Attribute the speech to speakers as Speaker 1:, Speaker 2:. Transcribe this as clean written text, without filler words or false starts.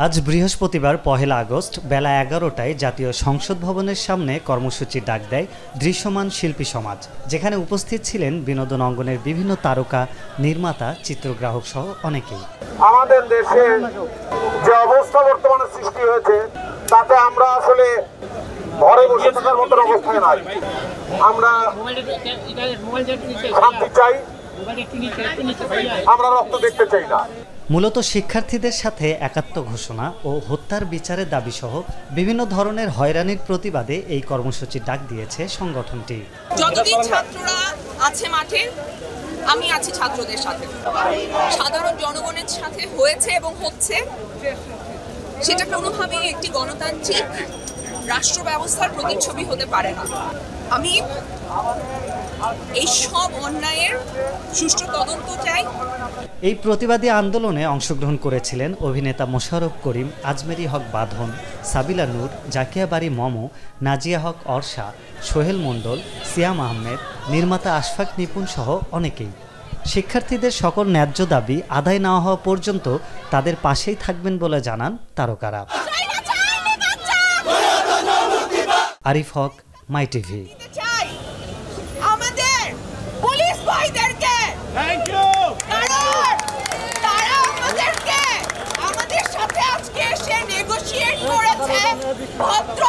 Speaker 1: আজ বৃহস্পতিবার 1 আগস্ট বেলা 11টায় জাতীয় সংসদ ভবনের সামনে কর্মসূচি ডাক দেয় দৃশ্যমান শিল্পী সমাজ, যেখানে উপস্থিত ছিলেন বিনোদন অঙ্গনের বিভিন্ন তারকা, নির্মাতা, চিত্রগ্রাহক সহ অনেকেই।
Speaker 2: আমাদের দেশে যে অবস্থা বর্তমানে সৃষ্টি হয়েছে তাতে আমরা আসলে ঘরে বসে থাকার মতো অবস্থায় নাই। আমরা শান্তি চাই, আমরা রক্ত দেখতে চাই না।
Speaker 1: মূলত শিক্ষার্থীদের সাথে একাত্ম ঘোষণা ও হত্যার বিচারের দাবি সহ বিভিন্ন ধরনের হয়রানির প্রতিবাদে এই কর্মসূচি ডাক দিয়েছে সংগঠনটি।
Speaker 3: যতদিন ছাত্ররা আছে মাঠে, আমি আছি ছাত্রদের সাথে, সাধারণ জনগণের সাথে হয়েছে এবং হচ্ছে, সেটা কোনোভাবেই একটি গণতান্ত্রিক রাষ্ট্র ব্যবস্থার প্রতিচ্ছবি হতে পারে না। আমি এই সব অন্যায়ের সুষ্ঠু তদন্ত চাই।
Speaker 1: এই প্রতিবাদী আন্দোলনে অংশগ্রহণ করেছিলেন অভিনেতা মোশাররফ করিম, আজমেরি হক বাঁধন, সাবিলা নূর, জাকিয়া বাড়ি মম, নাজিয়া হক অর্ষা, সোহেল মণ্ডল, সিয়াম আহমেদ, নির্মাতা আশফাক নিপুণ সহ অনেকেই। শিক্ষার্থীদের সকল ন্যায্য দাবি আদায় না হওয়া পর্যন্ত তাদের পাশেই থাকবেন বলে জানান তারকারা। আরিফ হক, মাই টিভি।
Speaker 3: আমাদের সাথে আজকে এসে নেগোশিয়েট করেছে ভদ্র